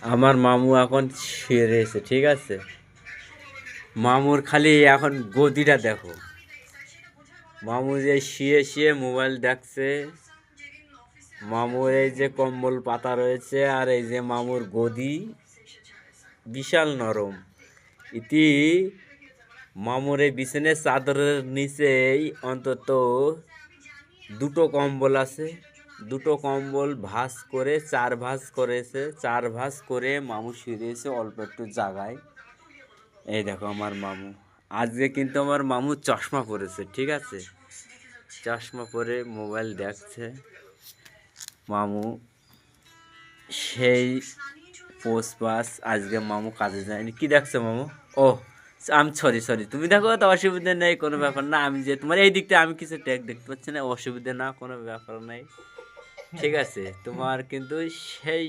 আমার মামু এখন শুয়ে রয়েছে, ঠিক আছে। মামুর খালি এখন গদিটা দেখো। মামু যে শুয়ে শুয়ে মোবাইল দেখছে। মামুর এই যে কম্বল পাতা রয়েছে আর এই যে মামুর গদি বিশাল নরম। ইতি মামুর এই বিছানের চাদরের নিচেই অন্তত দুটো কম্বল আছে। দুটো কম্বল ভাঁজ করে 4 ভাঁজ করেছে। 4 ভাঁজ করে মামু শুয়েছে অল্প একটু জায়গায়। এই দেখো আমার মামু। আজকে কিন্তু আমার মামু চশমা পরেছে, ঠিক আছে। চশমা পরে মোবাইল দেখছে মামু। সেই পোষপাস আজকে মামু কাজে যায়নি। কি দেখছো মামু? ও আমি সরি, তুমি দেখো তো, অসুবিধা নেই, কোনো ব্যাপার না। আমি যে তোমার এই দিকটা আমি কিছু ট্যাগ দেখতে পাচ্ছি না, অসুবিধা না, কোনো ব্যাপার নাই, ঠিক আছে। তোমার কিন্তু সেই